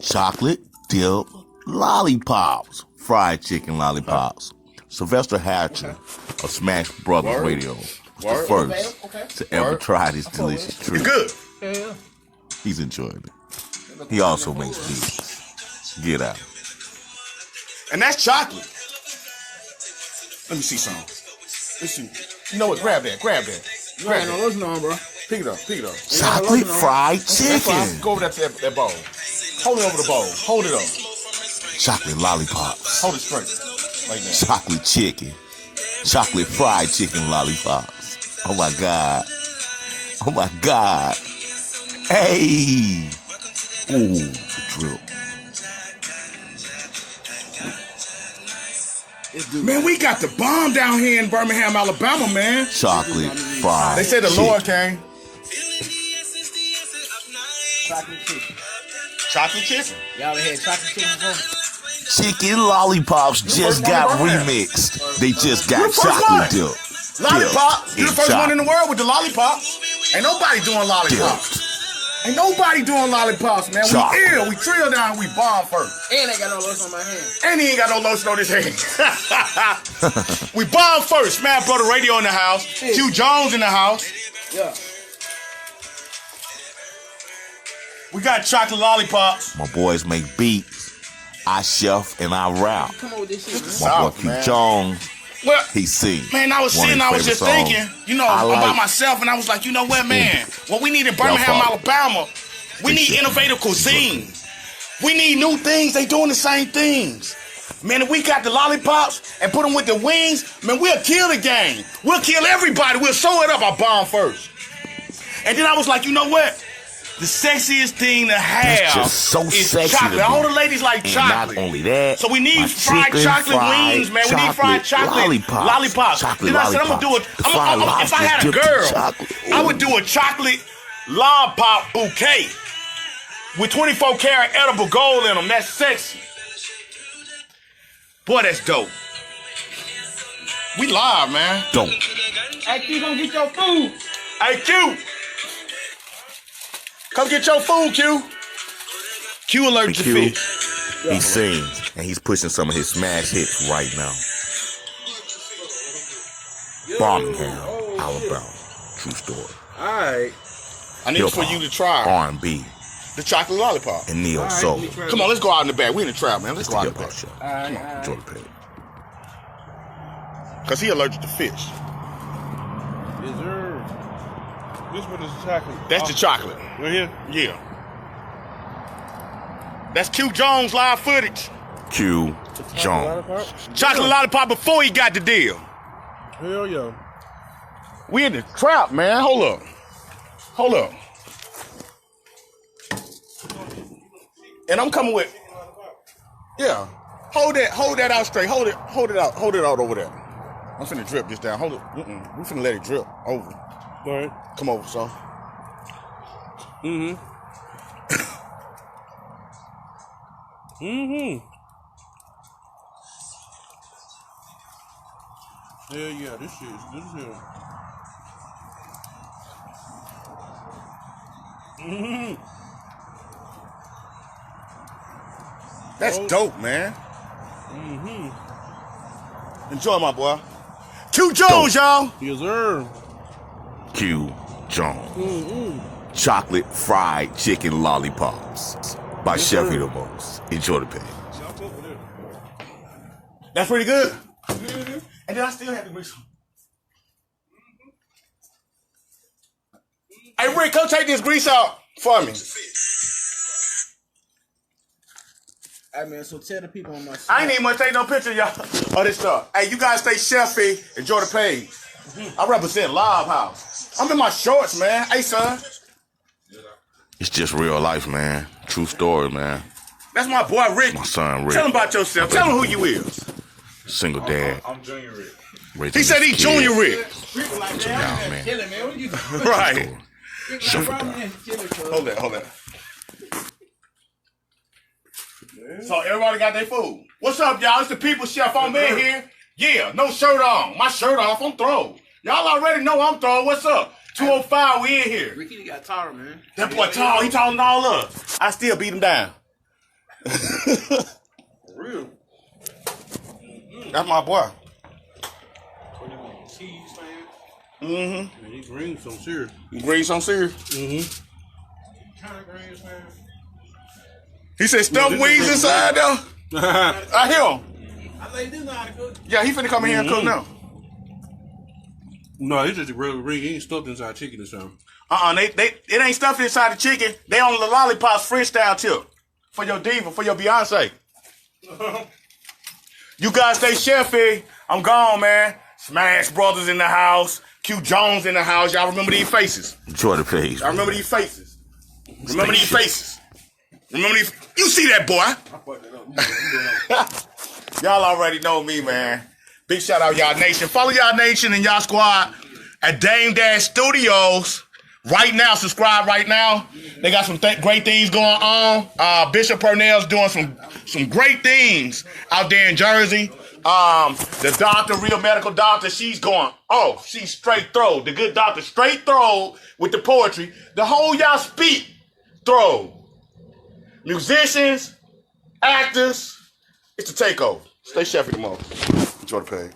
chocolate dip lollipops, fried chicken lollipops. Sylvester Hatcher of Smash Brothers Radio was the first to ever try this delicious treat. It's good. Yeah. He's enjoying it. He also makes beats. Get out. And that's chocolate. Let me see some. Let's see. You know what? Grab that. Grab that. You ain't no lotion on, bro. Pick it up. Pick it up. Chocolate fried That's fine. chicken. Go over there to that bowl. Hold it over the bowl. Hold it up. Chocolate lollipops. Hold it straight. Like that. Chocolate chicken. Chocolate fried chicken lollipops. Oh my God. Oh my God. Hey. Ooh, the drip. Man, we got the bomb down here in Birmingham, Alabama, man. Chocolate fried They said the chicken. Lord came. Chocolate chicken. Chocolate chicken. Y'all ever had chocolate chicken before? Chicken lollipops just got remixed. They just got chocolate dip. Lollipop. You're the first one in the chocolate. world with the lollipop. Ain't nobody doing lollipops. Ain't nobody doing lollipops, man. Chocolate. We ill. We trill down. We bomb first. And I got no lotion on my hand. And he ain't got no lotion on his hand. We bomb first. Smash Brother Radio in the house. Q Jones in the house. Yeah. We got chocolate lollipops. My boys make beats. I chef and I rap. Come on with this shit, man. My boy South, Q man. Jones, Well, he sings. man, I was One of sitting, his I was favorite just songs thinking, you know, I about like. myself, and I was like, you know what, man? What we need in Birmingham, Y'all Alabama, we need innovative cuisine. We need new things. They doing the same things. Man, if we got the lollipops and put them with the wings, man, we'll kill the game. We'll kill everybody. We'll show it up. I bomb first. And then I was like, you know what? The sexiest thing to have That's just so is sexy chocolate. to All me. the ladies like And chocolate. not only that, So we need my fried chicken, chocolate fried wings, man. We need fried chocolate lollipops. Chocolate Then I said, I'm gonna do it. lollipops. The fried If I lobsters had a dipped in girl, chocolate. I would do a chocolate lollipop bouquet with 24 karat edible gold in them. That's sexy. Boy, that's dope. We live, man. Don't. Hey, Q, gonna get your food. Hey, Q. Come get your food, Q. Q allergic to Q, fish. he sings, and he's pushing some of his smash hits right now. Birmingham, Alabama. True story. All right. I need for you to try R&B, the chocolate lollipop. and neo All right, soul. let me try Come on, let's go out in the back. We in the trap, man. Let's It's go the out in the hip back. hop show. All right, Come on, all enjoy right. the page. Because he allergic to fish. Yes, sir. This one is chocolate. That's the chocolate. Right here? Yeah. That's Q Jones live footage. Q Jones. Chocolate lollipop before he got the deal. Hell yeah. We in the trap, man. Hold up. Hold up. And I'm coming with. Yeah. Hold that out straight. Hold it out over there. I'm finna drip this down. Hold it. We finna let it drip over. All right. Come over, son. Mm-hmm. Hell yeah, this shit is good as hell. That's dope, man. Enjoy, my boy. Q Jones, y'all. Yes, sir. Q Jones. Chocolate fried chicken lollipops by Chef sir. Eatables. Enjoy the page. That's pretty good. And then I still have to mix some. Hey, Rick, come take this grease out for me. Hey, man, so tell the people on my side. I ain't even gonna take no picture, y'all, of this stuff. Hey, you guys stay chefy. Enjoy the page. I represent Live House. I'm in my shorts, man. Hey, son. It's just real life, man. True story, man. That's my boy, Rick. My son, Rick. Tell him about yourself. Tell him who you is. Single dad. I'm Junior Rick. He said he Junior Rick. People like, man, Yeah, I'm man. killing, man. What you doing? Right. Chef Bro, it down. man, killing, cuz. Hold that. So everybody got their food. What's up, y'all? It's the People Chef. I'm in here. Yeah, no shirt on. My shirt off. I'm thrown. Y'all already know I'm thrown. What's up? 205, we in here. Ricky got taller, man. That boy tall. He taller than all of us. I still beat him down. For real. That's my boy. Cheese, man. Mm-hmm. Man, these greens so serious. Greens on serious. Mm-hmm. Kind of greens, man. He said stuffed wings inside though. I hear him. I think this know how to cook. Yeah, he finna come in here and cook now. No, it's just a regular ring. He ain't stuffed inside chicken or something. It ain't stuffed inside the chicken. They on the LollyPop's French style tip. For your diva, for your Beyonce. You guys stay chefy. I'm gone, man. Smash Brothers in the house. QJones in the house. Y'all remember these faces? Enjoy the page. Y'all remember these faces? Remember these faces? Remember these? You see that, boy? Y'all already know me, man. Big shout out, y'all nation. Follow y'all nation and y'all squad at Dame Dash Studios. Right now, subscribe right now. They got some great things going on. Bishop Purnell's doing some great things out there in Jersey. The doctor, real medical doctor, she's straight throw. The good doctor, straight throw with the poetry. The whole y'all speak throw. Musicians, actors, it's the takeover. Stay chefy tomorrow. Enjoy the page.